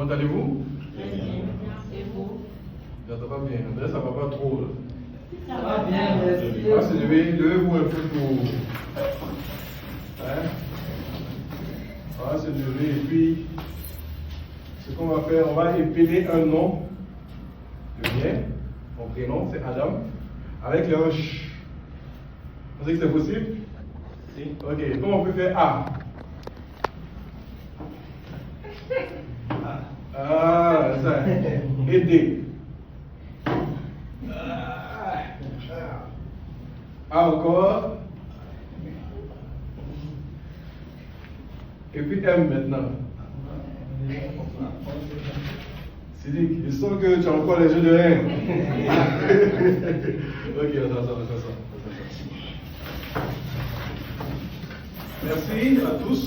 Comment allez-vous? Très bien. Et vous? Ça va bien. André, ça va pas trop. Ça va bien, merci. Levez-vous un peu pour. Hein? On va se lever et puis, ce qu'on va faire, on va épeler un nom. Le mien, mon prénom, c'est Adam, avec le H. Vous pensez que c'est possible? Si. Ok, comment on peut faire A? Ah, ça. Et D. A encore. Et puis M maintenant. Sidique, je sens que tu as encore les yeux de rein. Ok, on ça. Merci à tous.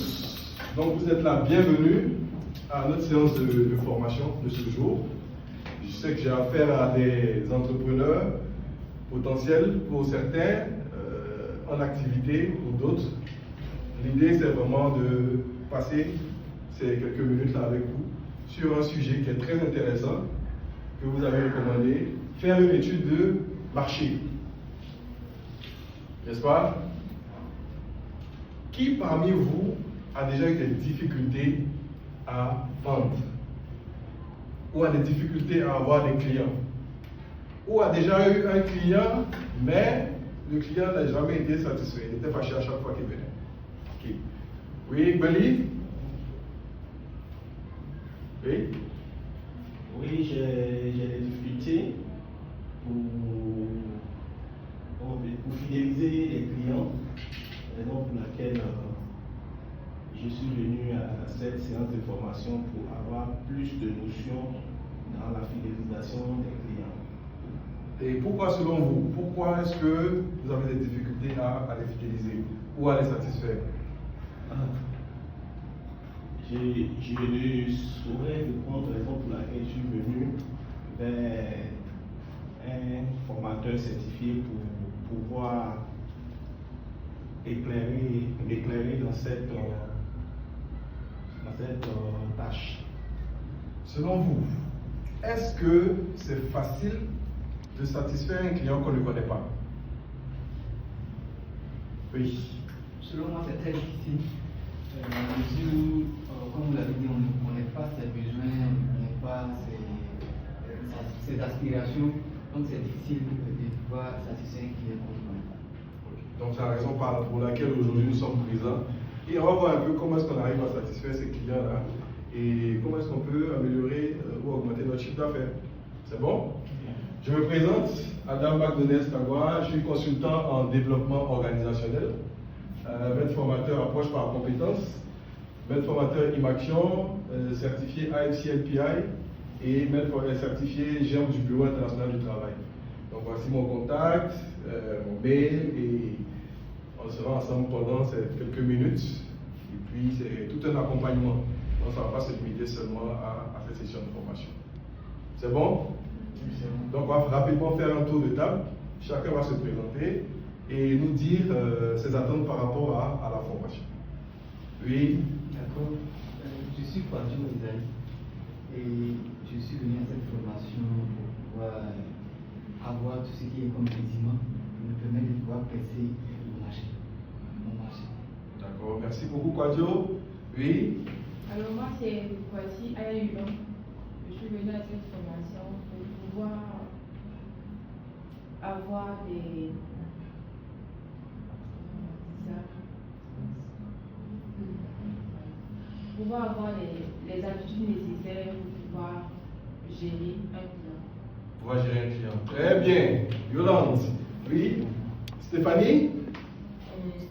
Donc vous êtes là, bienvenue à notre séance de formation de ce jour. Je sais que j'ai affaire à des entrepreneurs potentiels pour certains, en activité pour d'autres. L'idée c'est vraiment de passer ces quelques minutes là avec vous sur un sujet qui est très intéressant, que vous avez recommandé, faire une étude de marché. N'est-ce pas? Qui parmi vous a déjà eu des difficultés à vendre? Ou a des difficultés à avoir des clients? Ou a déjà eu un client, mais le client n'a jamais été satisfait, il était fâché à chaque fois qu'il venait. Okay. Oui, Bali? Oui? Oui, j'ai des difficultés pour fidéliser les clients, raison pour laquelle je suis venu à cette séance de formation pour avoir plus de notions dans la fidélisation des clients. Et pourquoi, selon vous, pourquoi est-ce que vous avez des difficultés à les fidéliser ou à les satisfaire? Je ne saurais répondre la raison pour laquelle je suis venu vers un formateur certifié pour pouvoir m'éclairer dans cette tâche. Selon vous, est-ce que c'est facile de satisfaire un client qu'on ne connaît pas? Oui. Selon moi, c'est très difficile. Dans la mesure où, comme vous l'avez dit, on ne connaît pas ses besoins, on ne connaît pas ses aspirations. Donc, c'est difficile de pouvoir satisfaire un client qu'on ne connaît pas. Donc, c'est la raison pour laquelle aujourd'hui nous sommes présents. Et on va voir un peu comment est-ce qu'on arrive à satisfaire ces clients-là et comment est-ce qu'on peut améliorer ou augmenter notre chiffre d'affaires. C'est bon? Je me présente, Adam Bagdones-Kagwa, je suis consultant en développement organisationnel, maître formateur approche par compétence, maître formateur IMAction, certifié IFCLPI et maître certifié GEM du Bureau international du travail. Donc voici mon contact, mon mail et on sera ensemble pendant ces quelques minutes. Et puis c'est tout un accompagnement. Donc ça ne va pas se limiter seulement à cette session de formation. C'est bon? Donc on va rapidement faire un tour de table. Chacun va se présenter et nous dire ses attentes par rapport à la formation. Oui? D'accord. Je suis Kwadjo Isaïe et je suis venu à cette formation pour pouvoir avoir tout ce qui est comme bâtiment qui me permet de pouvoir percer mon marché. D'accord, merci beaucoup Kwadjo. Oui? Alors moi c'est Kwasi Ayayuban. Je suis venue à cette formation pour pouvoir avoir les habitudes nécessaires pour pouvoir gérer un client. Pouvoir gérer un client. Très bien. Yolande. Oui? Stéphanie?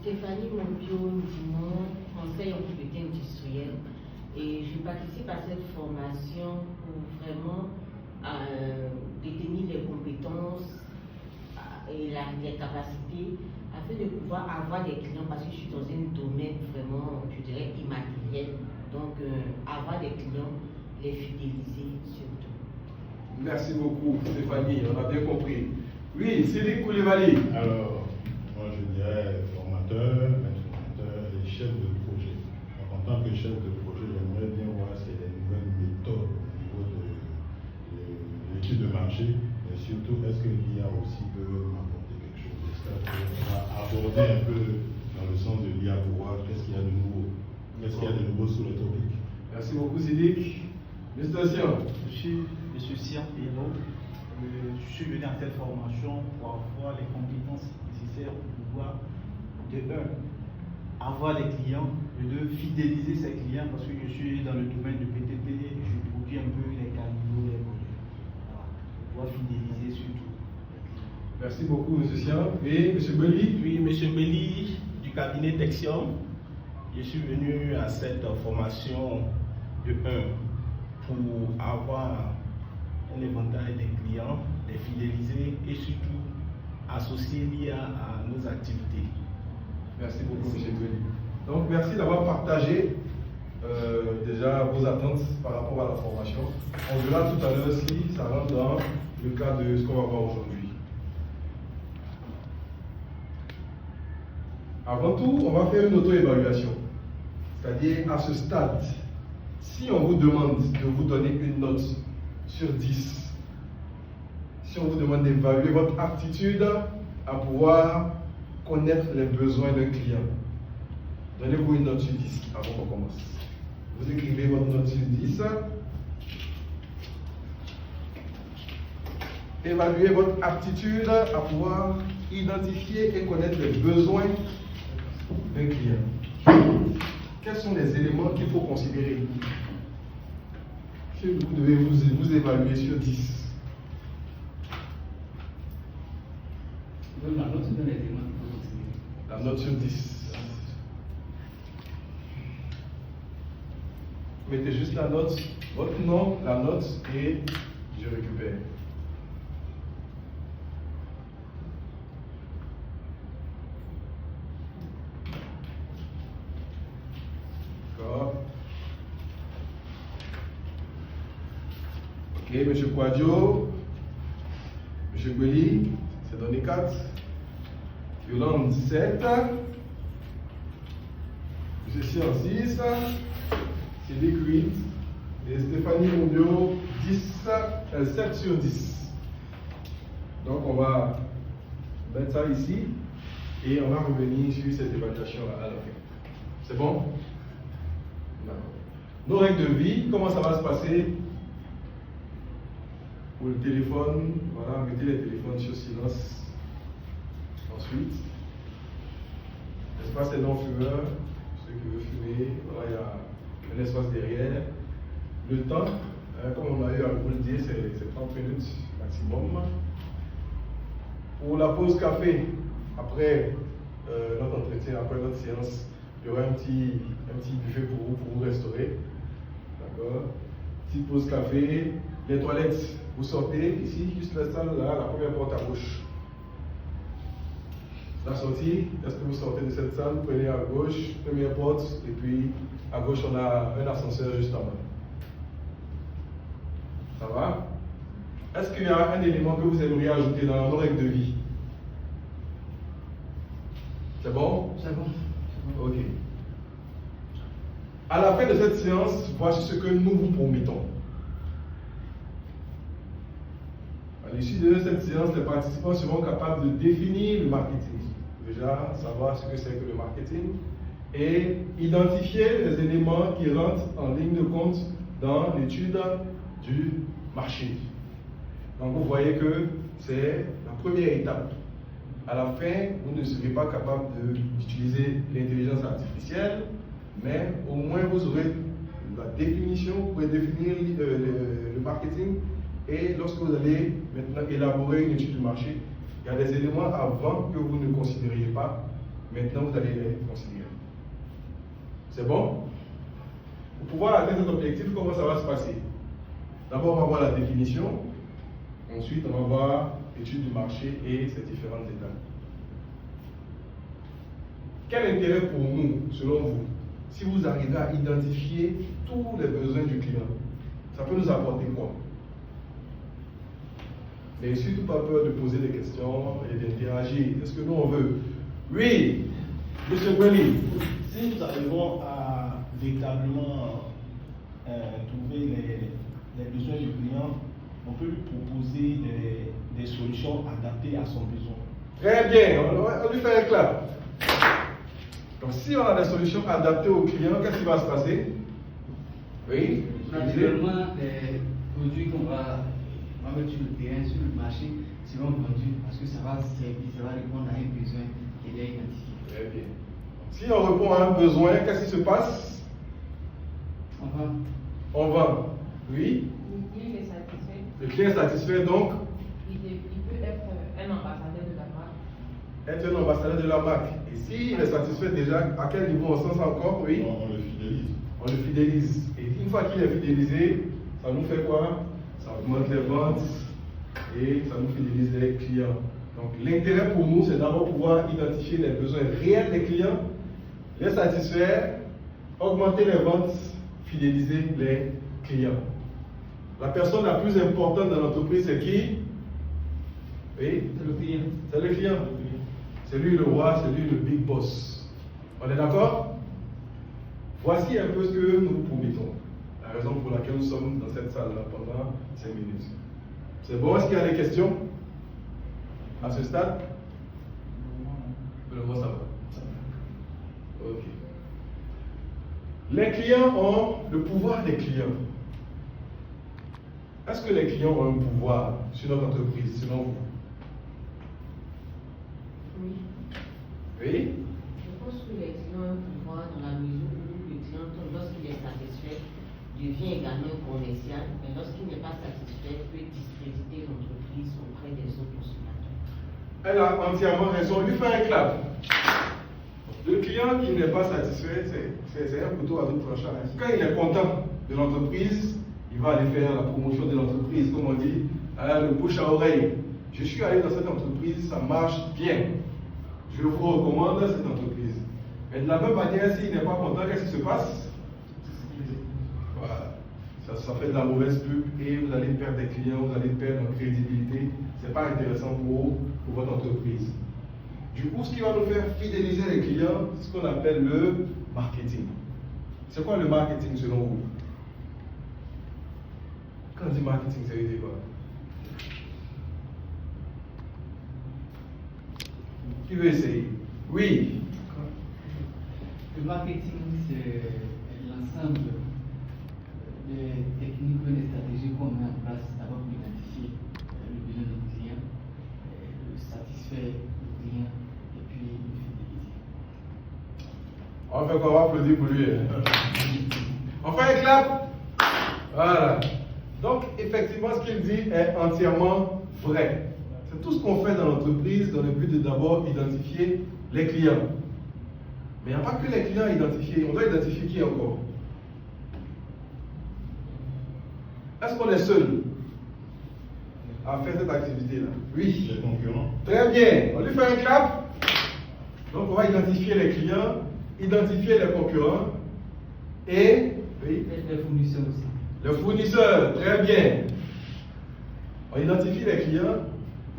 Stéphanie Monbiot-Dumont, conseil en propriété industrielle. Et je participe à cette formation pour vraiment détenir les compétences et les capacités afin de pouvoir avoir des clients parce que je suis dans un domaine vraiment, je dirais, immatériel. Donc, avoir des clients, les fidéliser surtout. Merci beaucoup Stéphanie, on a bien compris. Oui, Cédric Koulibaly. Alors, moi je dirais formateur, maître formateur et chef de projet. Donc, en tant que chef de projet, j'aimerais bien voir s'il y a des nouvelles méthodes marché, mais surtout, est-ce que l'IA aussi peut m'apporter quelque chose? Est-ce qu'on va aborder un peu dans le sens de l'IA pour voir qu'est-ce qu'il y a de nouveau? Qu'est-ce qu'il y a de nouveau sur le topic? Merci beaucoup, Sidik. Mr. Sian. Je suis Sian Pélo. Je suis venu à cette formation pour avoir les compétences nécessaires pour pouvoir, de un, avoir des clients, de deux, fidéliser ces clients parce que je suis dans le domaine de BTP, je produis un peu les caniveaux, les produits. Voilà. Pour pouvoir fidéliser surtout. Merci beaucoup, M. Sian. Et M. Belli? Oui, M. Belli du cabinet Texium. Je suis venu à cette formation de 1 pour avoir un éventail des clients, les fidéliser et surtout associer l'IA à nos activités. Merci beaucoup, M. Belli. Donc, merci d'avoir partagé déjà vos attentes par rapport à la formation. On verra tout à l'heure si ça rentre dans le cadre de ce qu'on va voir aujourd'hui. Avant tout, on va faire une auto-évaluation. C'est-à-dire, à ce stade, si on vous demande de vous donner une note sur 10, si on vous demande d'évaluer votre aptitude à pouvoir connaître les besoins d'un client, donnez-vous une note sur 10 avant qu'on commence. Vous écrivez votre note sur 10. Évaluez votre aptitude à pouvoir identifier et connaître les besoins d'un client. Quels sont les éléments qu'il faut considérer? Que vous devez vous évaluer sur 10. La note sur les éléments qu'il faut considérer. La note sur 10. Mettez juste la note, votre nom, la note et je récupère. D'accord. Ok, M. Quadio, M. Belli, c'est donné 4. Yolande 7. M. Sian 6. Cédric 8. Et Stéphanie Moubio 7 sur 10. Donc on va mettre ça ici et on va revenir sur cette évaluation à la fin. C'est bon? Nos règles de vie, comment ça va se passer? Pour le téléphone, voilà, mettez les téléphones sur silence. Ensuite, l'espace est non-fumeur, ceux qui veulent fumer, voilà, il y a un espace derrière. Le temps, comme on a eu à vous le dire, c'est 30 minutes maximum. Pour la pause café, après notre entretien, après notre séance, il y aura un petit buffet pour vous restaurer. D'accord? Petite pause café. Les toilettes, vous sortez ici, juste la salle, là, la première porte à gauche. La sortie, est-ce que vous sortez de cette salle, vous prenez à gauche, première porte, et puis à gauche, on a un ascenseur juste en bas. Ça va? Est-ce qu'il y a un élément que vous aimeriez ajouter dans nos règles de vie? C'est bon? C'est bon. Ok. À la fin de cette séance, voici ce que nous vous promettons. À l'issue de cette séance, les participants seront capables de définir le marketing. Déjà, savoir ce que c'est que le marketing et identifier les éléments qui rentrent en ligne de compte dans l'étude du marché. Donc, vous voyez que c'est la première étape. À la fin, vous ne serez pas capable d'utiliser l'intelligence artificielle, mais au moins vous aurez la définition, vous pouvez définir le marketing. Et lorsque vous allez maintenant élaborer une étude du marché, il y a des éléments avant que vous ne considériez pas. Maintenant, vous allez les considérer. C'est bon? Pour pouvoir atteindre cet objectif, comment ça va se passer? D'abord, on va voir la définition. Ensuite, on va voir l'étude du marché et ses différentes étapes. Quel intérêt pour nous, selon vous, si vous arrivez à identifier tous les besoins du client? Ça peut nous apporter quoi? Mais surtout pas peur de poser des questions et d'interagir. Est-ce que nous on veut? Oui, M. Belli. Si nous arrivons à véritablement trouver les besoins du client, on peut lui proposer des solutions adaptées à son besoin. Très bien, on lui fait un clap. Donc si on a des solutions adaptées aux clients, qu'est-ce qui va se passer? Oui, naturellement, les produits qu'on va mettre sur le terrain, sur le marché, seront vendus parce que ça va servir, ça va répondre à un besoin qui est identifié. Très bien. Si on répond à un besoin, qu'est-ce qui se passe? On vend. Oui. Le client est satisfait. Le client est satisfait, donc Il peut être un ambassadeur de la marque. être un ambassadeur de la marque. Et s'il est satisfait déjà, à quel niveau on sens encore? Oui. On le fidélise. On le fidélise. Et une fois qu'il est fidélisé, ça nous fait quoi? Ça augmente les ventes et ça nous fidélise les clients. Donc l'intérêt pour nous, c'est d'abord pouvoir identifier les besoins réels des clients, les satisfaire, augmenter les ventes, fidéliser les clients. La personne la plus importante dans l'entreprise, c'est qui? Oui, C'est le client. c'est le client. C'est lui le roi, c'est lui le big boss. On est d'accord? Voici un peu ce que nous vous promettons. La raison pour laquelle nous sommes dans cette salle-là pendant 5 minutes. C'est bon? Est-ce qu'il y a des questions à ce stade? Le mot, ça va. Ok. Les clients ont le pouvoir des clients. Est-ce que les clients ont un pouvoir sur notre entreprise, selon vous? Oui. Oui? Je pense que les clients ont un pouvoir dans la mesure où le client, lorsqu'il est satisfait, devient également un commercial, mais lorsqu'il n'est pas satisfait, peut discréditer l'entreprise auprès des autres consommateurs. Elle a entièrement raison. Lui fait un clap. Le client qui n'est pas satisfait, c'est un couteau à double tranchant. Quand il est content de l'entreprise, il va aller faire la promotion de l'entreprise, comme on dit, le bouche à oreille. Je suis allé dans cette entreprise, ça marche bien. Je vous recommande cette entreprise. Mais de la même manière, s'il n'est pas content, qu'est-ce qui se passe? Voilà. Ça fait de la mauvaise pub et vous allez perdre des clients, vous allez perdre en crédibilité. Ce n'est pas intéressant pour votre entreprise. Du coup, ce qui va nous faire fidéliser les clients, c'est ce qu'on appelle le marketing. C'est quoi le marketing selon vous? Quand on dit marketing, ça veut dire quoi? Qui veut essayer? Oui. Le marketing, c'est l'ensemble des techniques et des stratégies qu'on met en place d'abord pour identifier le besoin de nos clients, le satisfaire le client et puis le fidéliser. On fait quoi? On va applaudir pour lui. On fait un clap? Voilà. Donc, effectivement, ce qu'il dit est entièrement vrai. C'est tout ce qu'on fait dans l'entreprise dans le but de d'abord identifier les clients. Mais il n'y a pas que les clients à identifier. On doit identifier qui encore? Est-ce qu'on est seul à faire cette activité-là? Oui. Les concurrents. Très bien. On lui fait un clap. Donc, on va identifier les clients, identifier les concurrents et oui, Les fournisseurs aussi. le fournisseur. Très bien. On identifie les clients,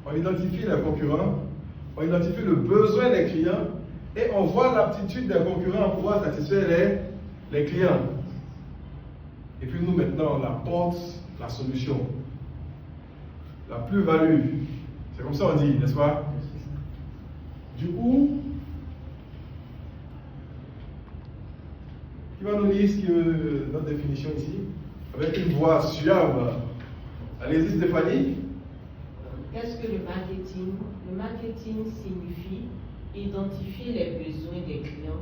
on identifie les concurrents, on identifie le besoin des clients et on voit l'aptitude des concurrents à pouvoir satisfaire les clients. Et puis nous maintenant on apporte la solution, la plus-value. C'est comme ça on dit, n'est-ce pas? Du coup, qui va nous lire notre définition ici avec une voix suave? Allez-y Stéphanie. Qu'est-ce que le marketing? Le marketing signifie identifier les besoins des clients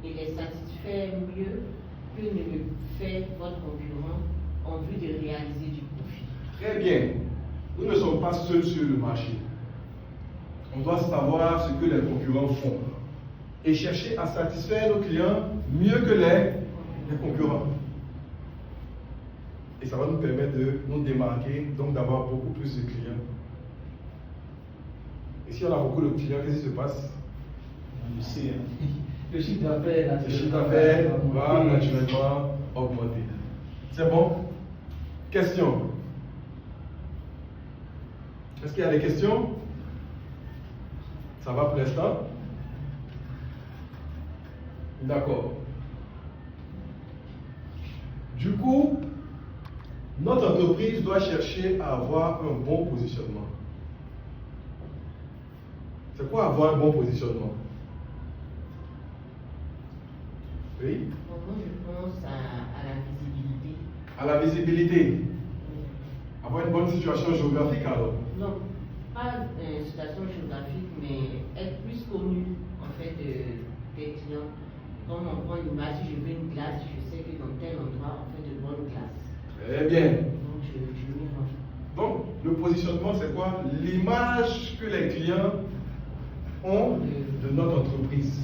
et les satisfaire mieux que ne le fait votre concurrent en vue de réaliser du profit. Très bien. Nous ne sommes pas seuls sur le marché. On doit savoir ce que les concurrents font et chercher à satisfaire nos clients mieux que les concurrents. Et ça va nous permettre de nous démarquer, donc d'avoir beaucoup plus de clients. Et si on a beaucoup de clients, qu'est-ce qui se passe? Je sais. Le chiffre d'affaires, Le chiffre d'affaires va naturellement augmenter. C'est bon? Question? Est-ce qu'il y a des questions? Ça va pour l'instant? D'accord. Du coup, Notre entreprise doit chercher à avoir un bon positionnement. C'est quoi avoir un bon positionnement? Oui? Moi, je pense à la visibilité. À la visibilité. Avoir une bonne situation géographique alors? Non, pas une situation géographique, mais être plus connu en fait des clients. Comme on prend une image, si je veux une glace, je sais que dans tel endroit, on fait de bonnes glaces. Très bien. Donc, je m'y range. Donc, le positionnement, c'est quoi? L'image que les clients ont de notre entreprise.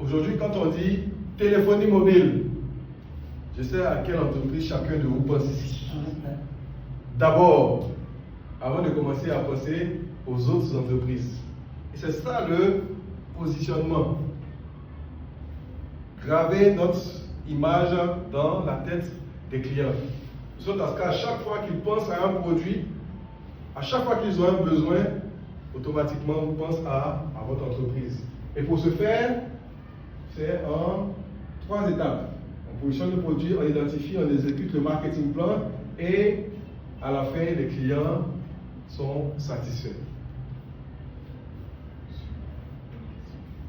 Aujourd'hui, quand on dit téléphonie mobile, je sais à quelle entreprise chacun de vous pense ici. D'abord, avant de commencer à penser aux autres entreprises. Et c'est ça le positionnement. Graver notre image dans la tête des clients. De sorte qu'à chaque fois qu'ils pensent à un produit, à chaque fois qu'ils ont un besoin, automatiquement on pense à votre entreprise. Et pour ce faire, c'est en 3 étapes. On positionne le produit, on identifie, on exécute le marketing plan et à la fin, les clients sont satisfaits.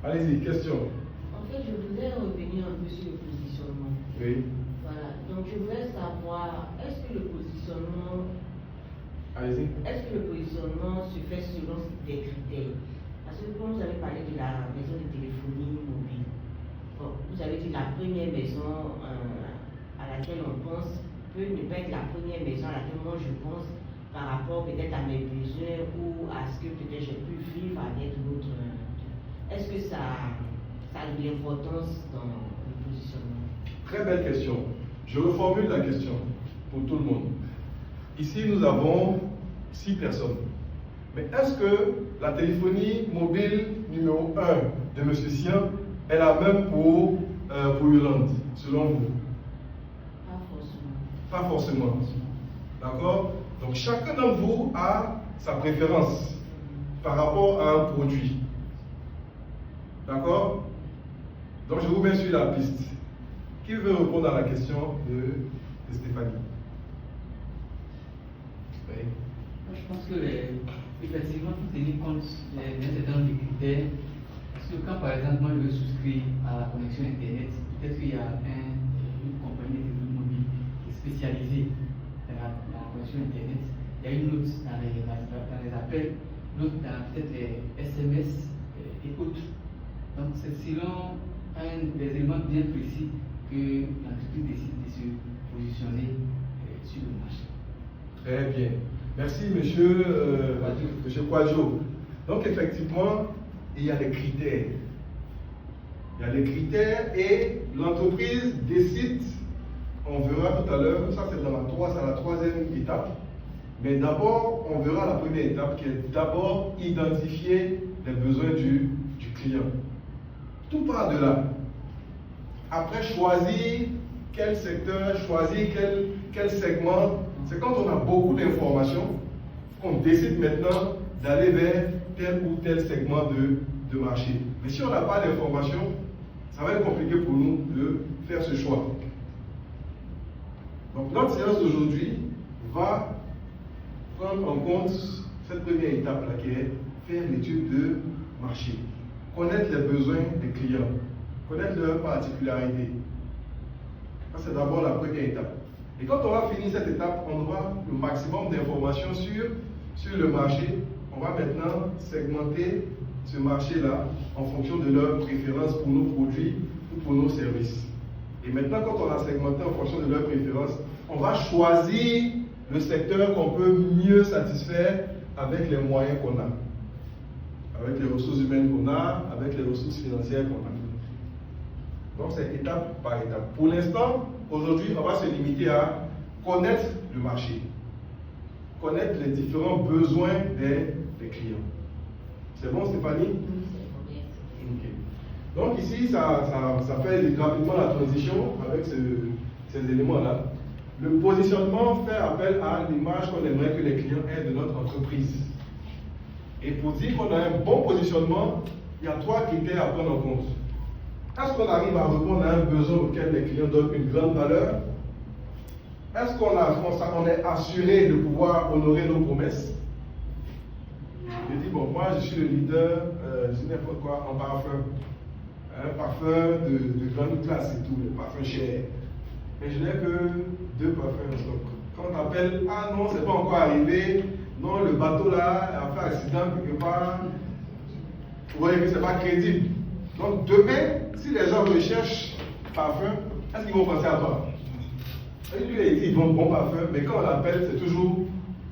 Allez-y, question. En fait, je voulais revenir un peu sur le positionnement. Oui. Voilà. Donc, je voulais savoir, est-ce que le positionnement se fait selon des critères? Parce que quand vous avez parlé de la maison de téléphonie mobile, bon, vous avez dit la première maison à laquelle on pense peut ne pas être la première maison à laquelle moi je pense par rapport peut-être à mes besoins ou à ce que peut-être j'ai pu vivre avec l'autre. Est-ce que ça a de l'importance dans le positionnement? Très belle question. Je reformule la question pour tout le monde. Ici, nous avons 6 personnes. Mais est-ce que la téléphonie mobile numéro 1 de M. Sian est la même pour Yolande, selon vous? Pas forcément. D'accord? Donc chacun d'entre vous a sa préférence par rapport à un produit. D'accord? Donc je vous mets sur la piste. Qui veut répondre à la question de Stéphanie? Oui. Moi, je pense que effectivement, il faut tenir compte d'un certain nombre de critères. Parce que quand par exemple, moi je veux souscrire à la connexion Internet, peut-être qu'il y a une compagnie de téléphonie mobile qui est spécialisée dans la connexion Internet. Il y a une autre dans les appels, l'autre dans peut-être les SMS et autres. Donc c'est selon des éléments bien précis que l'entreprise décide de se positionner sur le marché. Très bien. Merci, monsieur Kwadjo. Donc, effectivement, il y a des critères. Il y a des critères et l'entreprise décide, on verra tout à l'heure, ça c'est la troisième étape. Mais d'abord, on verra la première étape qui est d'abord identifier les besoins du client. Tout part de là. Après, choisir quel secteur, choisir quel segment. C'est quand on a beaucoup d'informations qu'on décide maintenant d'aller vers tel ou tel segment de marché. Mais si on n'a pas d'informations, ça va être compliqué pour nous de faire ce choix. Donc notre séance d'aujourd'hui va prendre en compte cette première étape-là qui est faire l'étude de marché. Connaître les besoins des clients, connaître leurs particularités. Ça, c'est d'abord la première étape. Et quand on va finir cette étape, on aura le maximum d'informations sur le marché. On va maintenant segmenter ce marché-là en fonction de leurs préférences pour nos produits ou pour nos services. Et maintenant, quand on a segmenté en fonction de leurs préférences, on va choisir le secteur qu'on peut mieux satisfaire avec les moyens qu'on a. Avec les ressources humaines qu'on a, avec les ressources financières qu'on a. Donc c'est étape par étape. Pour l'instant, aujourd'hui, on va se limiter à connaître le marché, connaître les différents besoins des clients. C'est bon, Stéphanie? Okay. Donc ici, ça fait rapidement la transition avec ces éléments-là. Le positionnement fait appel à l'image qu'on aimerait que les clients aient de notre entreprise. Et pour dire qu'on a un bon positionnement, il y a 3 critères à prendre en compte. Est-ce qu'on arrive à répondre à un besoin auquel les clients donnent une grande valeur? est-ce qu'on est assuré de pouvoir honorer nos promesses? Je dis, bon, moi je suis le leader, je dis n'importe quoi, en parfum. Un parfum de grande classe et tout, le parfum cher. Mais je n'ai que 2 parfums en stock. Quand on t'appelle, ah non, c'est pas encore arrivé, non, le bateau là a fait accident quelque part, vous voyez que c'est pas crédible. Donc demain, si les gens recherchent parfum, est-ce qu'ils vont penser à toi? Lui, il a dit, ils vont bon parfum, mais quand on l'appelle, c'est toujours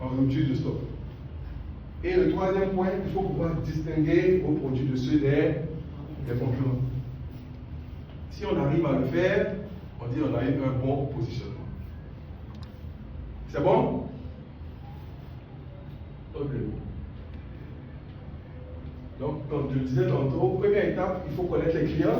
en rupture de stock. Et le 3e point, il faut pouvoir distinguer vos produits de ceux des concurrents. Si on arrive à le faire, on dit on a eu un bon positionnement. C'est bon? Ok. Donc, comme je le disais tantôt, première étape, il faut connaître les clients.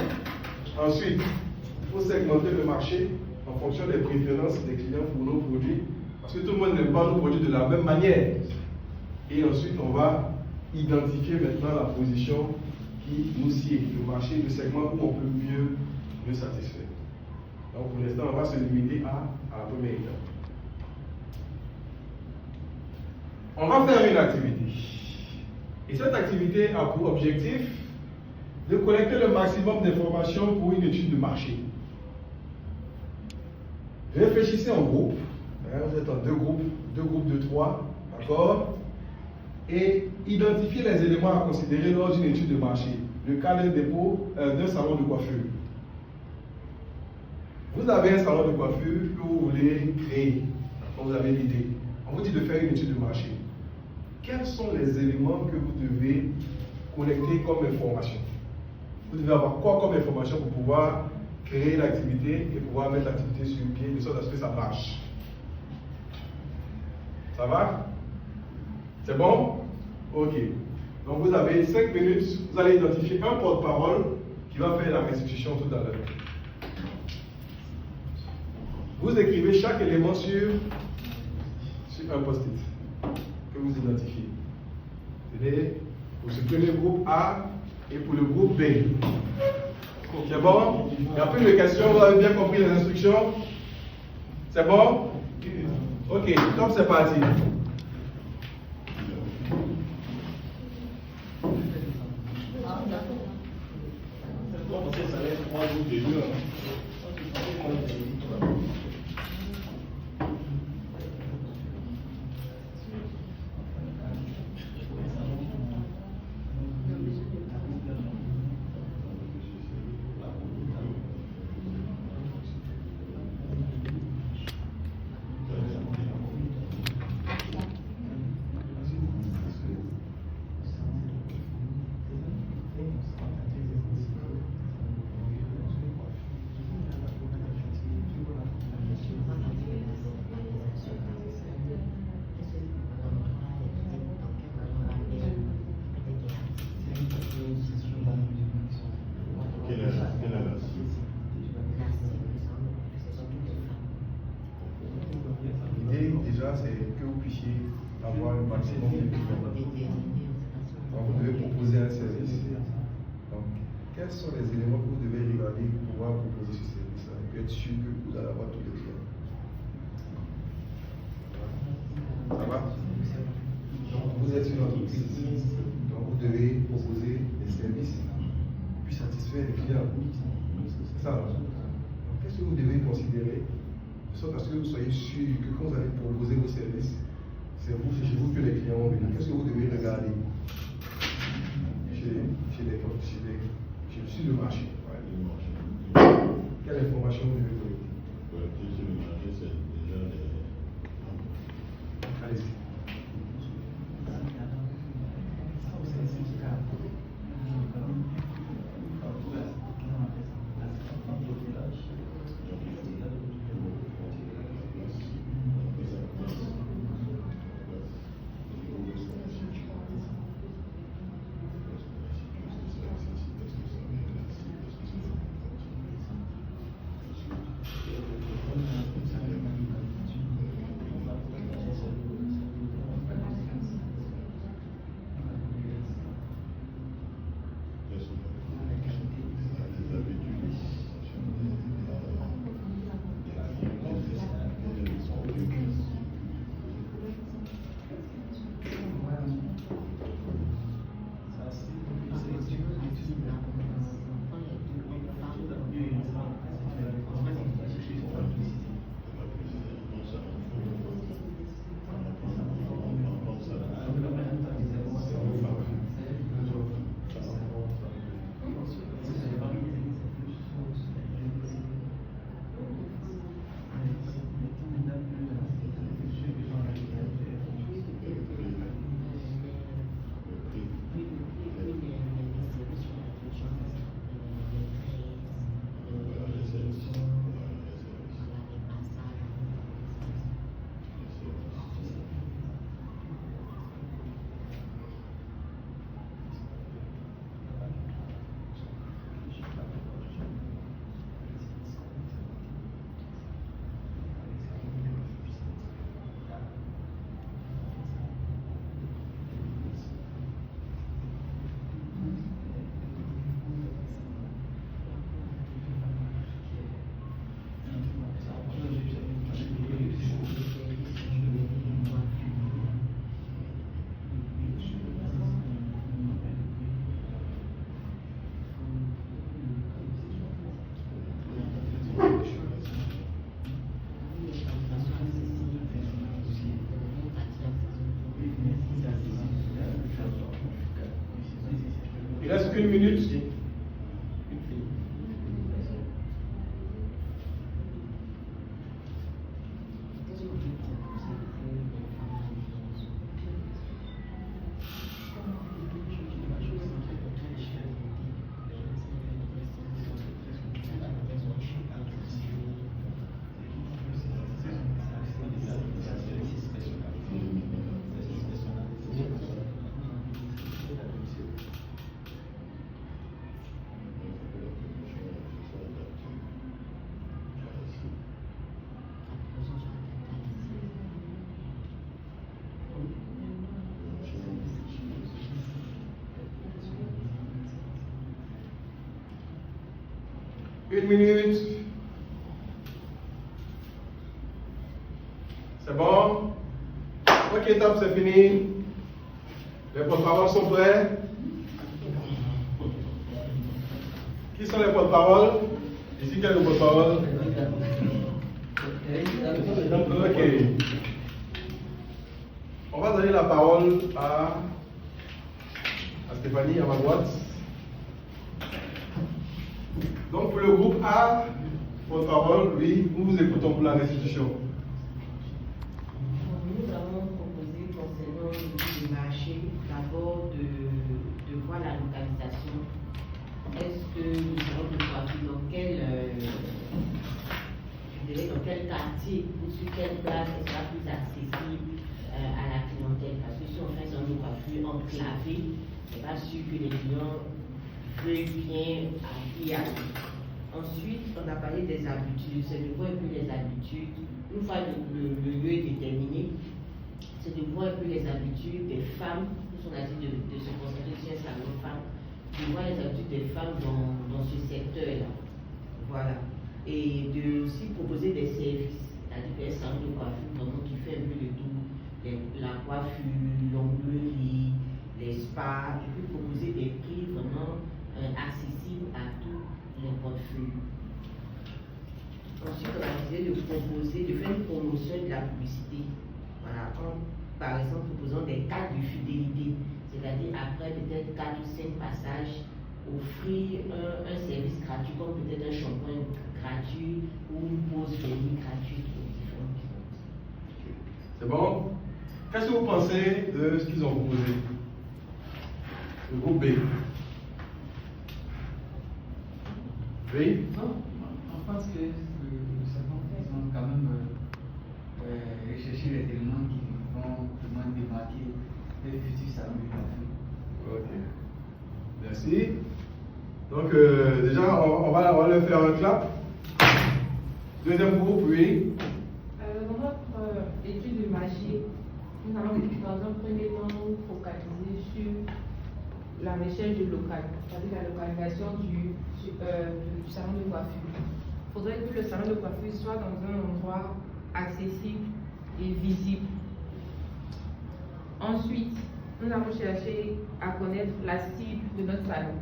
Ensuite, il faut segmenter le marché en fonction des préférences des clients pour nos produits. Parce que tout le monde n'aime pas nos produits de la même manière. Et ensuite, on va identifier maintenant la position qui nous sied, le marché, le segment où on peut mieux satisfaire. Donc pour l'instant, on va se limiter à la première étape. On va faire une activité. Et cette activité a pour objectif de collecter le maximum d'informations pour une étude de marché. Réfléchissez en groupe. Vous êtes en 2 groupes de 3, d'accord? Et identifiez les éléments à considérer lors d'une étude de marché. Le cas d'un dépôt, d'un salon de coiffure. Vous avez un salon de coiffure que vous voulez créer, quand vous avez l'idée. On vous dit de faire une étude de marché. Quels sont les éléments que vous devez collecter comme information? Vous devez avoir quoi comme information pour pouvoir créer l'activité et pouvoir mettre l'activité sur pied de sorte à ce que ça marche? Ça va? C'est bon? Ok. Donc vous avez 5 minutes, vous allez identifier un porte-parole qui va faire la restitution tout à l'heure. Vous écrivez chaque élément sur un post-it que vous identifiez. C'est pour ce premier groupe A et pour le groupe B. C'est bon? Il n'y a plus de questions, vous avez bien compris les instructions? C'est bon? Ok, donc c'est parti. Ça va être 3 jours de 2. Déjà, c'est que vous puissiez avoir le maximum de clients. Donc, vous devez proposer un service. Donc, quels sont les éléments que vous devez regarder pour pouvoir proposer ce service-là et puis être sûr que vous allez avoir tous les clients? Ça va? Donc, vous êtes une entreprise. Donc, vous devez proposer des services puis satisfaire les clients. C'est ça. Donc, qu'est-ce que vous devez considérer? Parce que vous soyez sûr que quand vous allez proposer vos services, c'est chez vous que les clients vont venir. Qu'est-ce que vous devez regarder sur le marché? Quelle information vous devez collecter? Sur le marché, c'est déjà Allez-y. 1 minute. Une minute. C'est bon? Ok, top, c'est fini. Les porte-paroles sont prêts? Qui sont les porte-paroles? Ici, quel est le porte-parole? Ok. On va donner la parole à Stéphanie, à ma droite. Donc pour le groupe A, porte-parole, oui, nous vous écoutons pour la restitution. Nous avons proposé concernant le marché d'abord de voir la localisation. Est-ce que nous avons de coiffure dans quel quartier ou sur quelle place est sera plus accessible à la clientèle? Parce que si on fait un salon de coiffure enclavé, c'est pas sûr que les clients veulent bien y aller. Ensuite, on a parlé des habitudes, c'est de voir un peu les habitudes. Une fois le lieu est déterminé, c'est de voir un peu les habitudes des femmes, on a dit de se concentrer sur un salon de femmes, de voir les habitudes des femmes dans ce secteur-là. Voilà. Et de aussi proposer des services, c'est-à-dire un salon de coiffure vraiment qui fait un peu le tour, la coiffure, l'onglerie, les spas, et puis proposer des prix vraiment accessibles à tous les portefeuilles. Ensuite, on a décidé de proposer, de faire une promotion de la publicité. Voilà, par exemple, proposant des cartes de fidélité, c'est-à-dire après peut-être 4 ou 5 passages, offrir un service gratuit, comme peut-être un shampoing gratuit ou une pause vernis gratuite pour différents clients. C'est bon? Qu'est-ce que vous pensez de ce qu'ils ont proposé? Le groupe B. Oui? Non, on pense que c'est bon, ils ont quand même recherché les éléments qui vont vraiment démarquer les futurs salons de coiffure. Ok. Merci. Donc, déjà, on va leur faire un clap. Deuxième groupe, oui. Dans notre étude de marché, nous allons dans un premier temps nous focaliser sur la recherche du local, c'est-à-dire la localisation du salon de coiffure. Il faudrait que le salon de coiffure soit dans un endroit accessible et visible. Ensuite, nous allons chercher à connaître la cible de notre salon.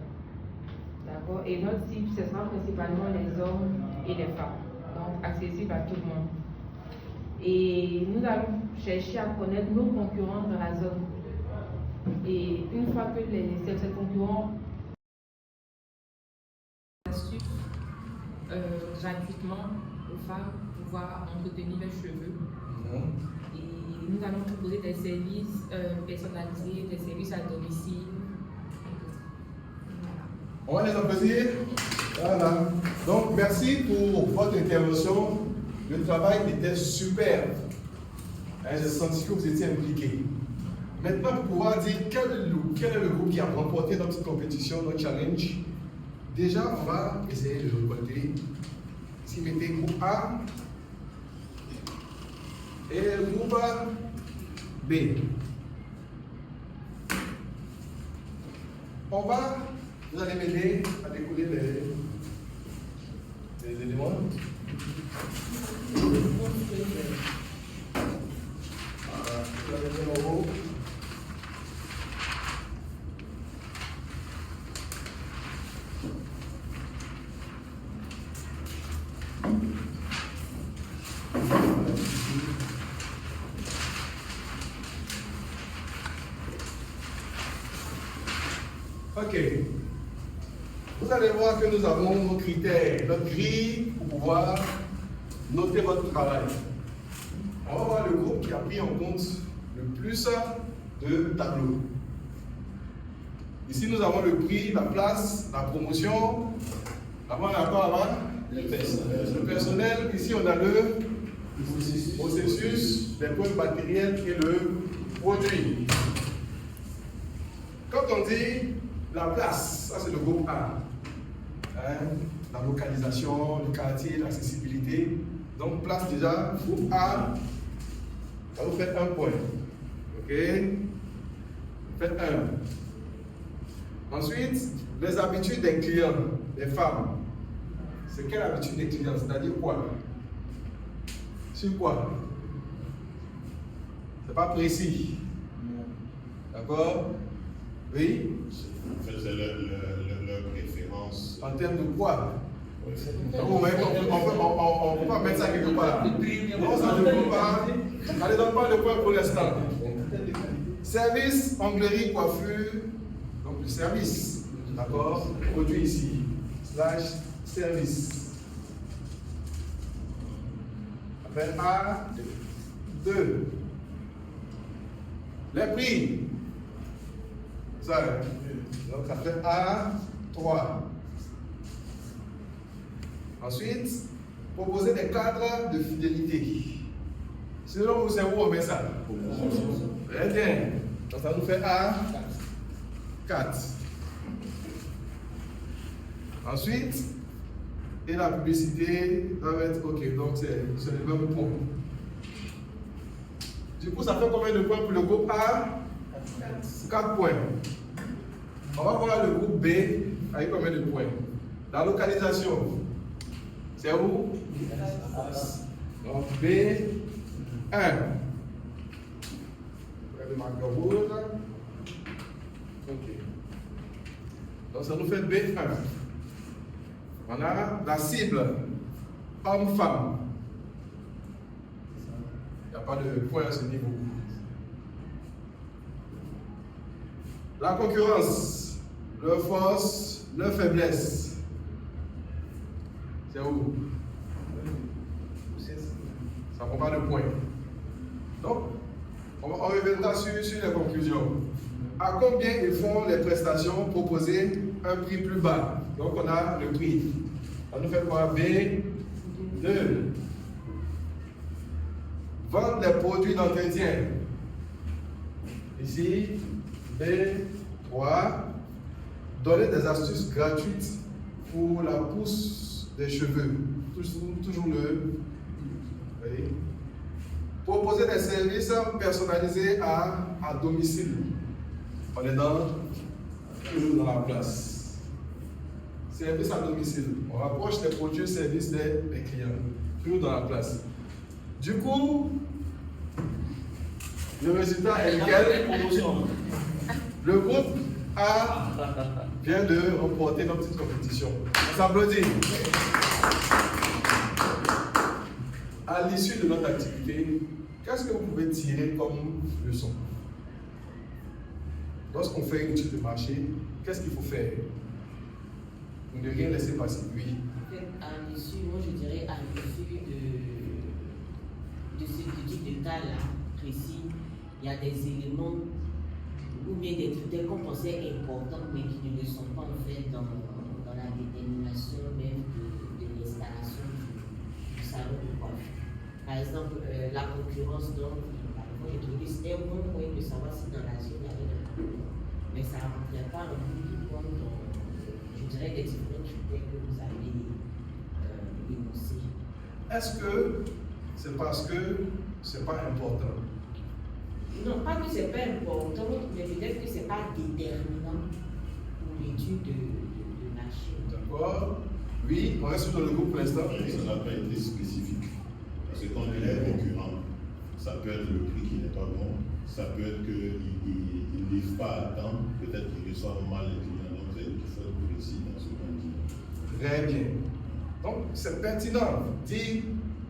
D'accord? Et notre cible, ce sera principalement les hommes et les femmes, donc accessible à tout le monde. Et nous allons chercher à connaître nos concurrents dans la zone. Et une fois que ces concurrents gratuitement aux femmes pour pouvoir entretenir leurs cheveux. Et nous allons proposer des services personnalisés, des services à domicile. On va les applaudir. Voilà. Donc, merci pour votre intervention. Le travail était superbe. J'ai senti que vous étiez impliqués. Maintenant, pour pouvoir dire quel est le groupe qui a remporté notre petite compétition, notre challenge, déjà, on va essayer de récolter. Ici, mettez groupe A et le groupe B. Vous allez m'aider à décoller les éléments. Voilà, vous allez mettre en haut. Ok. vous allez voir que nous avons nos critères, notre grille pour pouvoir noter votre travail. On va voir le groupe qui a pris en compte le plus de tableaux. Ici, nous avons le prix, la place, la promotion. Avant, on a quoi avant? Le personnel. Ici, on a le processus, les points matériels et le produit. Quand on dit la place, ça c'est le groupe A. La localisation, le quartier, l'accessibilité. Donc, place déjà, groupe A, ça vous fait 1 point. Ok? Vous faites 1. Ensuite, les habitudes des clients, des femmes. C'est quelle habitude des clients? C'est-à-dire quoi? Sur quoi? C'est pas précis. D'accord? Oui? C'est leur préférence. En termes de quoi? On ne peut pas mettre ça quelque part. Non, ça ne peut pas. Ça ne donne pas le point pour l'instant. Service, onglerie, coiffure. Donc le service. D'accord? Produit ici. / service. Après A, 2. Les prix. Ça, donc ça fait A, 3. Ensuite, proposer des cadres de fidélité. Sinon, vous savez où on met ça? Très bien. Donc ça nous fait A, 4. Ensuite, et la publicité, ça va être OK. Donc c'est le même point. Du coup, ça fait combien de points pour le groupe A? 4 points. On va voir le groupe B avec combien de points? La localisation, c'est où? Donc B, 1. Le marqueur rouge. OK. Donc ça nous fait B1. On a la cible, homme-femme. Il n'y a pas de point à ce niveau. La concurrence, leur force, leur faiblesse. C'est où? Ça ne prend pas de point. Donc, on reviendra sur les conclusions. À combien ils font les prestations proposées un prix plus bas? Donc, on a le prix. Ça nous fait quoi? B2. Vendre des produits d'entretien. Ici, B3. Donner des astuces gratuites pour la pousse des cheveux. Toujours le. Oui. Proposer des services personnalisés à domicile. On est toujours dans la place. Service à domicile. On rapproche les produits et services des clients. Toujours dans la place. Du coup, le résultat est lequel? Le groupe A vient de remporter notre petite compétition. On s'applaudit. À l'issue de notre activité, qu'est-ce que vous pouvez tirer comme leçon? Lorsqu'on fait une étude de marché, qu'est-ce qu'il faut faire? Ne rien laisser passer. Oui. En fait, à l'issue, moi je dirais à l'issue de cette étude de cas-là précis, il y a des éléments ou bien des critères qu'on pensait importants mais qui ne le sont pas en fait dans la détermination même de l'installation du salon de coiffure. Par exemple, la concurrence, donc, j'ai trouvé que c'était un bon point de savoir si dans la zone il y avait des concurrents. Mais ça ne rentrait pas en bout du compte dans, je dirais, les différents critères que vous avez énoncés. Est-ce que c'est parce que ce n'est pas important? Non, pas que ce n'est pas important, mais peut-être que ce n'est pas déterminant pour l'étude de marché. D'accord. Oui, on reste sur le groupe pour l'instant. Ça n'a pas été spécifique. Parce que quand il est concurrent, ça peut être le prix qui n'est pas bon, ça peut être qu'il ne livre pas à temps, peut-être qu'il reçoit mal les clients. Donc, il faut être précis dans ce qu'on dit. Très bien. Donc, c'est pertinent. Il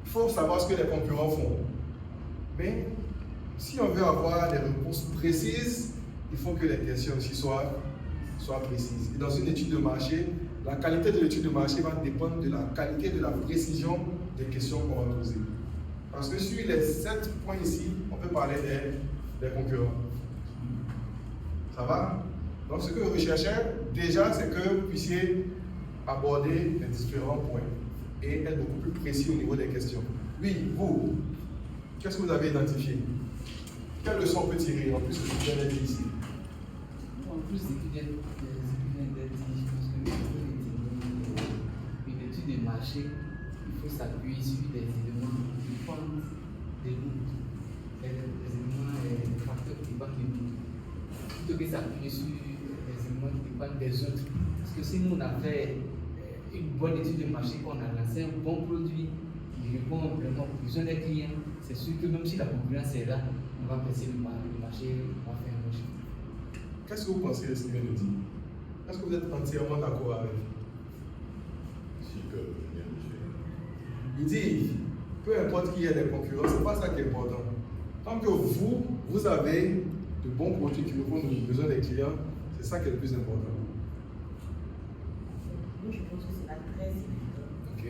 faut savoir ce que les concurrents font. Mais, si on veut avoir des réponses précises, il faut que les questions aussi soient précises. Et dans une étude de marché, La qualité de l'étude de marché va dépendre de la qualité de la précision des questions qu'on va poser. Parce que sur les 7 points ici, on peut parler des concurrents. Ça va? Donc ce que je recherchais déjà, c'est que vous puissiez aborder les différents points et être beaucoup plus précis au niveau des questions. Oui, vous, qu'est-ce que vous avez identifié? Quelle leçon on peut tirer en plus de ce que vous avez dit ici? En plus, ce qui vient d'être dit, je pense que une étude de marché, il faut s'appuyer sur des éléments qui dépendent de nous, des éléments, des facteurs qui dépendent de nous, plutôt que s'appuyer sur des éléments qui dépendent des autres. Parce que si nous on a fait une bonne étude de marché, qu'on a lancé un bon produit qui répond vraiment aux besoins des clients, c'est sûr que même si la concurrence est là, on va passer le marché, on va faire un bon chiffre. Qu'est-ce que vous pensez de ce qu'il vient de dire? Est-ce que vous êtes entièrement d'accord avec? Si que bien monsieur. Il dit, peu importe qui ait des concurrents, ce n'est pas ça qui est important. Tant que vous avez de bons produits qui répondent aux besoins des clients, c'est ça qui est le plus important. Moi, je pense que ce n'est pas très évident. Ok.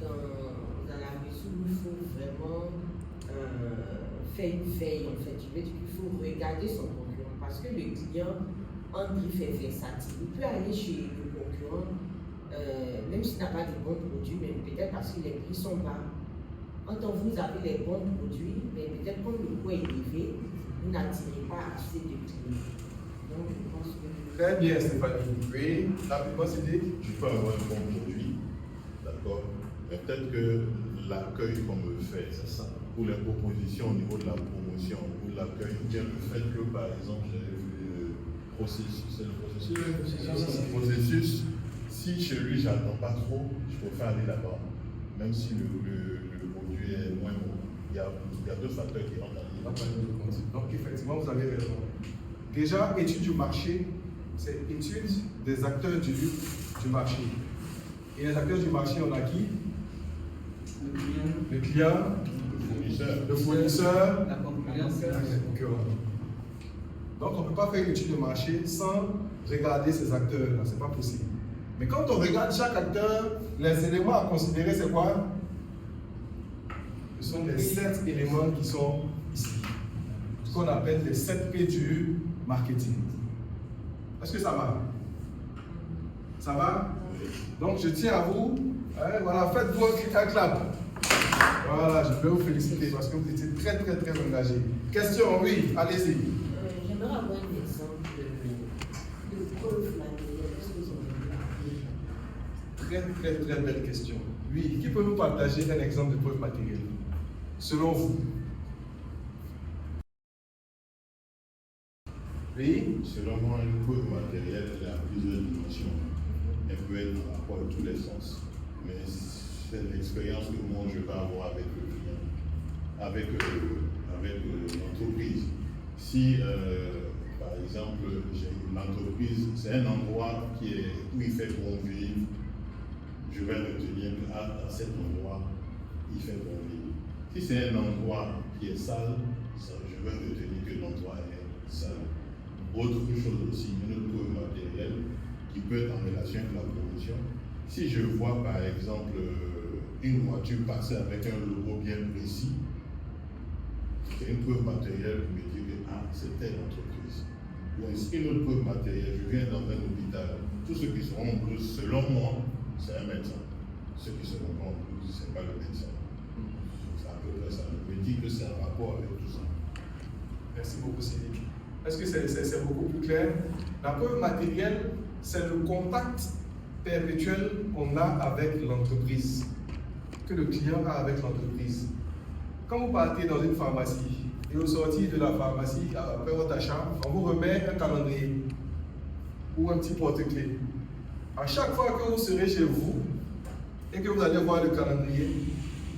Dans la mesure où il faut vraiment faire une veille, en fait. Je veux dire qu'il faut regarder son concurrent parce que le client, en griffe est versatile. Il peut aller chez le concurrent, même s'il n'a pas de bons produits, mais peut-être parce que les prix sont bas. Quand vous avez les bons produits, mais peut-être comme le coût est élevé, vous n'attirez pas assez de clients. Donc, je pense que... Très bien, Stéphanie. Oui, rapidement, c'est dit. Je peux avoir un bon produit, d'accord, mais peut-être que l'accueil qu'on me fait, c'est ça, ou les propositions au niveau de la promotion, ou l'accueil, ou bien le fait que, par exemple, j'ai vu le processus, c'est le processus, si chez lui, j'attends pas trop, je préfère aller là-bas, même si le produit est moins bon. Il y a deux facteurs qui rentrent en ligne. Donc, effectivement, vous avez raison. Déjà, étude du marché, c'est étude des acteurs du marché. Et les acteurs du marché, on a qui? Le client, le fournisseur, la concurrence, les concurrents. Donc, on ne peut pas faire une étude de marché sans regarder ces acteurs-là, ce n'est pas possible. Mais quand on regarde chaque acteur, les éléments à considérer, c'est quoi? Ce sont les 7 éléments qui sont ici. Ce qu'on appelle les 7 P du marketing. Est-ce que ça va? Ça va? Donc je tiens à vous, voilà, faites-vous un clap. Voilà, je peux vous féliciter parce que vous étiez très engagé. Question, oui, allez-y. J'aimerais avoir un exemple de preuve matérielle. Est-ce que vous avez Très belle question. Oui, qui peut nous partager un exemple de preuve matérielle? Selon vous? Oui? Selon moi, une preuve matérielle, elle a plusieurs dimensions. Elle peut être en rapport de tous les sens. Mais c'est l'expérience que moi je vais avoir avec le client, avec l'entreprise. Si, par exemple, j'ai une entreprise, c'est un endroit où il fait bon vivre, je vais retenir qu'à cet endroit, il fait bon vivre. Si c'est un endroit qui est sale, je vais retenir que l'endroit est sale. Autre chose aussi, une autre preuve matérielle qui peut être en relation avec la promotion. Si je vois par exemple une voiture passer avec un logo bien précis, c'est une preuve matérielle qui me dit que c'est telle entreprise. Ou une autre preuve matérielle, je viens dans un hôpital, tous ceux qui seront en blouse, selon moi, c'est un médecin. Ceux qui seront pas en blouse, ce n'est pas le médecin. C'est à peu près ça. Je me dis que c'est un rapport avec tout ça. Merci beaucoup, Cédric. Est-ce que c'est beaucoup plus clair? La preuve matérielle, c'est le contact perpétuel qu'on a avec l'entreprise, que le client a avec l'entreprise. Quand vous partez dans une pharmacie et au sortir de la pharmacie, après votre achat, on vous remet un calendrier ou un petit porte-clés. À chaque fois que vous serez chez vous et que vous allez voir le calendrier,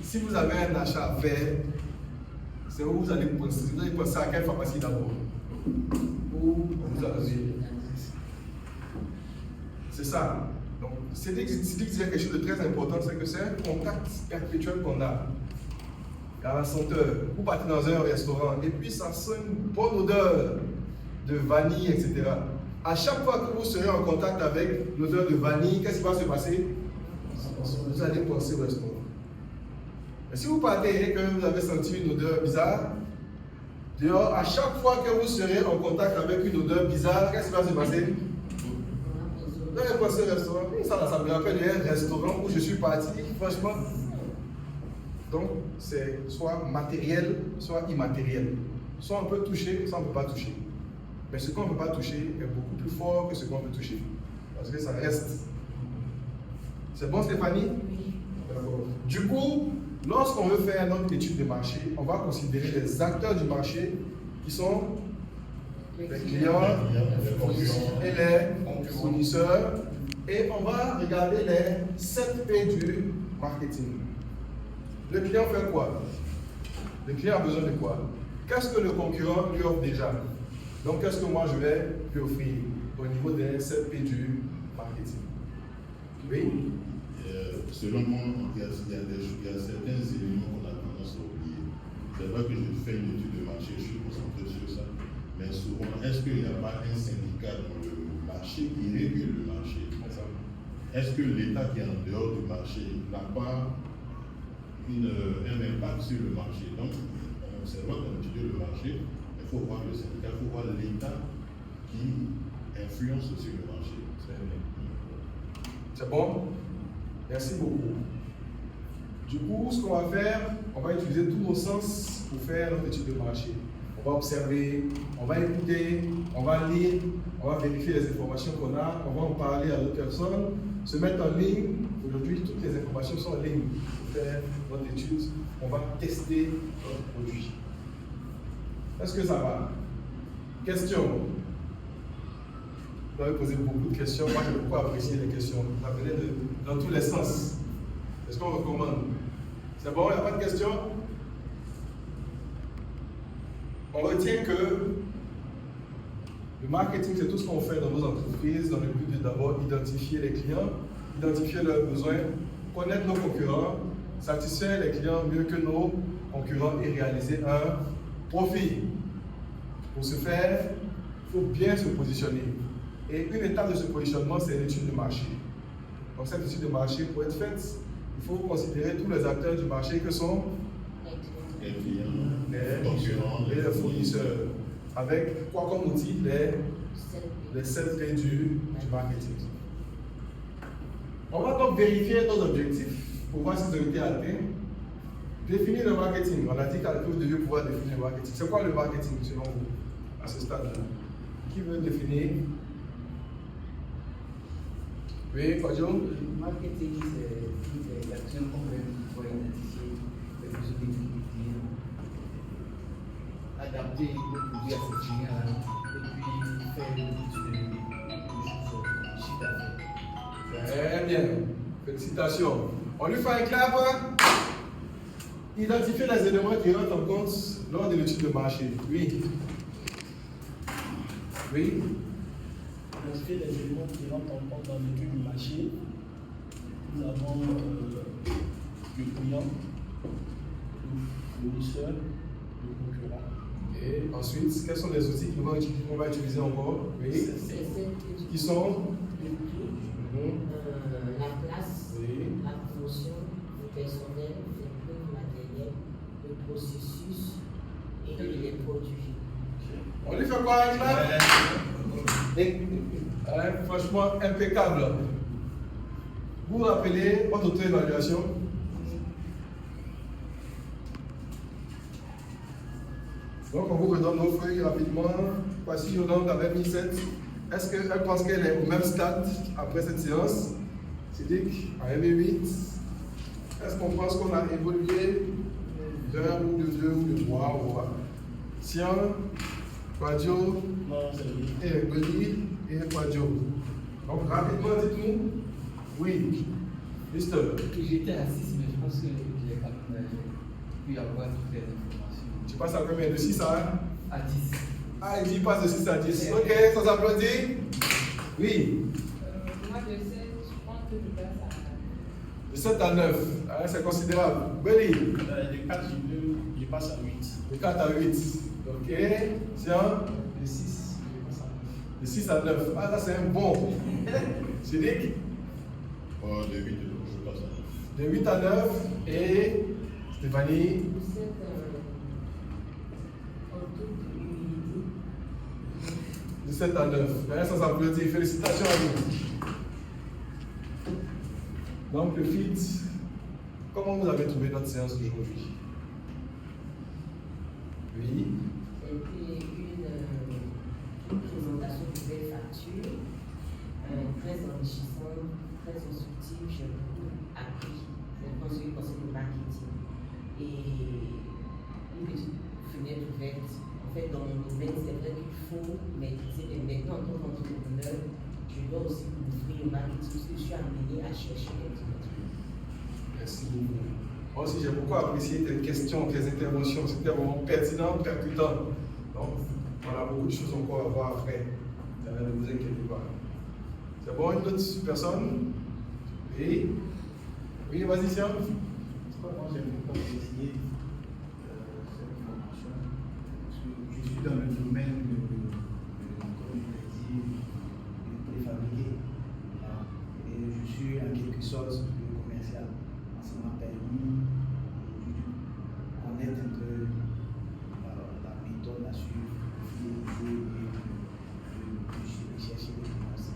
si vous avez un achat vert, c'est où vous allez penser. Vous allez penser à quelle pharmacie d'abord? Où vous avez. C'est ça. Donc, Cédric disait quelque chose de très important, c'est que c'est un contact perpétuel qu'on a. À la senteur, vous partez dans un restaurant et puis ça sent une bonne odeur de vanille, etc. À chaque fois que vous serez en contact avec l'odeur de vanille, qu'est-ce qui va se passer? Vous allez penser au restaurant. Et si vous partez et que vous avez senti une odeur bizarre, dehors, à chaque fois que vous serez en contact avec une odeur bizarre, qu'est-ce qui va se passer? Vous allez penser au restaurant. Ça me rappelle un restaurant où je suis parti, franchement. Donc, c'est soit matériel, soit immatériel. Soit on peut toucher, soit on ne peut pas toucher. Mais ce qu'on ne peut pas toucher est beaucoup plus fort que ce qu'on peut toucher. Parce que ça reste. C'est bon, Stéphanie? Oui. D'accord. Du coup, lorsqu'on veut faire notre étude de marché, on va considérer les acteurs du marché qui sont les clients et les fournisseurs. Et on va regarder les 7 P du marketing. Le client fait quoi? Le client a besoin de quoi? Qu'est-ce que le concurrent lui offre déjà? Donc, qu'est-ce que moi je vais lui offrir au niveau des 7 P du marketing? Oui? Selon moi, il y a certains éléments qu'on a tendance à oublier. C'est vrai que je fais une étude de marché, je suis concentré sur ça. Mais souvent, est-ce qu'il n'y a pas un syndicat dans le marché qui régule le marché? Est-ce que l'État qui est en dehors du marché n'a pas un impact sur le marché? Donc, c'est vrai qu'on étudie le marché, il faut voir le syndicat, il faut voir l'État qui influence sur le marché. C'est bon? Merci beaucoup. Du coup, ce qu'on va faire, on va utiliser tous nos sens pour faire notre étude de marché. On va observer, on va écouter, on va lire, on va vérifier les informations qu'on a, on va en parler à d'autres personnes, se mettre en ligne. Aujourd'hui, toutes les informations sont en ligne pour faire notre étude. On va tester notre produit. Est-ce que ça va? Question. Vous avez posé beaucoup de questions. Moi, j'ai beaucoup apprécié les questions. Vous appelez dans tous les sens. Est-ce qu'on recommande? C'est bon, il n'y a pas de questions? On retient que le marketing, c'est tout ce qu'on fait dans nos entreprises dans le but de d'abord identifier les clients, identifier leurs besoins, connaître nos concurrents, satisfaire les clients mieux que nos concurrents et réaliser un profit. Pour ce faire, il faut bien se positionner. Et une étape de ce positionnement, c'est l'étude de marché. Donc cette étude de marché, pour être faite, il faut considérer tous les acteurs du marché que sont Les clients, les concurrents, et les fournisseurs. Avec quoi comme outil? Les 7 P du marketing. On va donc vérifier nos objectifs pour voir s'ils ont été atteints. Définir le marketing. On a dit que vous deviez pouvoir définir le marketing. C'est quoi le marketing selon vous, à ce stade-là? Qui veut définir? Oui, Fadjo? Le marketing, c'est l'action qu'on fait pour identifier les besoins des clients, adapter le produit à ces clients et puis faire le chiffre d'affaires. Très bien. Félicitations. On lui fait un clap. Identifier les éléments qui rentrent en compte lors de l'étude de marché. Oui. Oui. Identifier les éléments qui rentrent en compte dans l'étude du marché. Nous avons le client, le fournisseur, le concurrent. Et ensuite, quels sont les outils qu'on va utiliser encore? Oui. Qui sont? La place, Oui. la promotion, le personnel, les preuves matérielles, le processus et les produits. On lui fait quoi, là? Franchement, impeccable. Vous vous rappelez votre auto-évaluation? Donc, on vous redonne nos feuilles rapidement. Voici Yolande avait mis 7. Est-ce qu'elle pense qu'elle est au même stade après cette séance? Sidik a aimé 8. Est-ce qu'on pense qu'on a évolué d'un ou de 2 ou de 3? Tiens, Quadio, Non, c'est lui. et Beli et Quadio. Donc, rapidement, dites-nous. Oui. Mister. J'étais à 6, mais je pense que j'ai quand même pu avoir toutes les informations. Tu passes à combien? De 6 à 1? À 10. Ah, il dit passe de 6 à 10. Ok, ça s'applaudit. Oui. Moi, de 7, je pense que je passe à De 7 à 9. Ah, c'est considérable. Beli. De 4, je passe à 8. De 4 à 8. Ok. Tiens. De 6, je passe De 6 à 9. Ah, là, c'est un bon. Cédric? De 8, je pense. De 8 à 9. Et Stéphanie? De 7 à 9. Ça s'applaudit. Félicitations à nous. Donc, le FIT, comment vous avez trouvé notre séance d'aujourd'hui? Oui. C'était une présentation de belles factures, très enrichissante, très instructive. J'ai beaucoup appris. C'est un conseil de marketing. Et une petite fenêtre ouverte. En fait, dans mon domaine, c'est vrai qu'il faut maîtriser, mais maintenant, en tant qu'entrepreneur, je dois aussi m'ouvrir au marketing parce que je suis amené à chercher des trucs. Merci beaucoup. Moi aussi, j'ai beaucoup apprécié tes questions, tes interventions. C'était vraiment pertinent, percutant. Donc, on a beaucoup de choses encore à voir après. Ne vous inquiétez pas. C'est bon, une autre personne? Oui. Oui, vas-y, Siam. Moi, j'aime beaucoup apprécier cette formation. Je suis dans le domaine de préfabriqué. Et je suis en quelque sorte le commercial. Ça m'a permis de connaître un peu la méthode à suivre, de chercher des finances.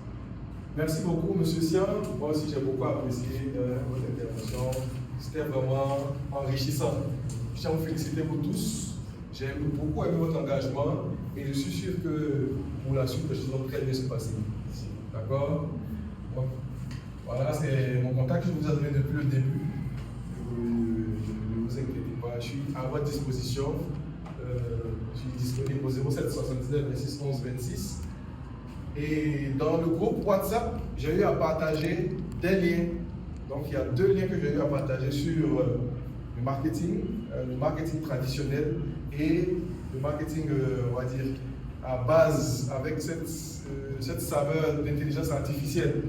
Merci beaucoup, M. Siam. Moi aussi, j'ai beaucoup apprécié votre intervention. C'était vraiment enrichissant. Je tiens à vous féliciter vous tous. J'ai beaucoup aimé votre engagement et je suis sûr que pour la suite, les choses vont très bien se passer. D'accord? Voilà, c'est mon contact que je vous ai donné depuis le début. Ne vous inquiétez pas, je suis à votre disposition. Je suis disponible au 0779 26 11 26. Et dans le groupe WhatsApp, j'ai eu à partager des liens. Donc il y a 2 liens que j'ai eu à partager sur le marketing traditionnel et le marketing, on va dire, à base avec cette saveur d'intelligence artificielle.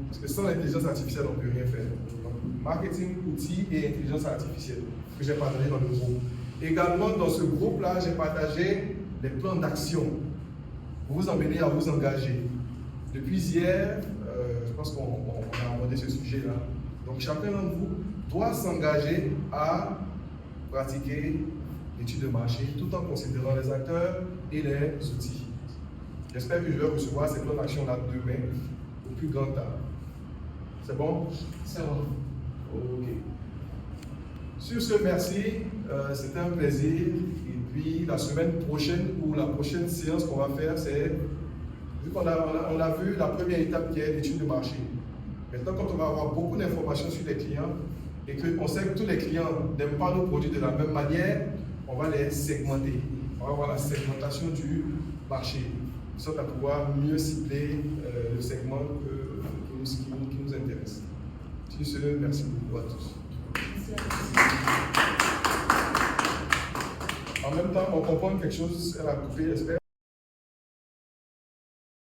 Parce que sans l'intelligence artificielle, on ne peut rien faire. Donc, marketing, outils et intelligence artificielle que j'ai partagé dans le groupe. Également, dans ce groupe-là, j'ai partagé les plans d'action pour vous emmener à vous engager. Depuis hier, je pense qu'on a abordé ce sujet-là. Donc, chacun d'entre vous doit s'engager à pratiquer l'étude de marché tout en considérant les acteurs et les outils. J'espère que je vais recevoir ces plans d'action-là demain, au plus grand tard. C'est bon? C'est bon. Ok. Sur ce, merci. C'était un plaisir. Et puis, la semaine prochaine, ou la prochaine séance qu'on va faire, c'est, vu qu'on a vu la première étape qui est l'étude de marché. Maintenant, quand on va avoir beaucoup d'informations sur les clients, et qu'on sait que tous les clients n'aiment pas nos produits de la même manière, on va les segmenter. On va avoir la segmentation du marché, de sorte à pouvoir mieux cibler le segment qui nous intéresse. Sur ce, merci beaucoup à tous. En même temps, on comprend quelque chose, elle a coupé, j'espère.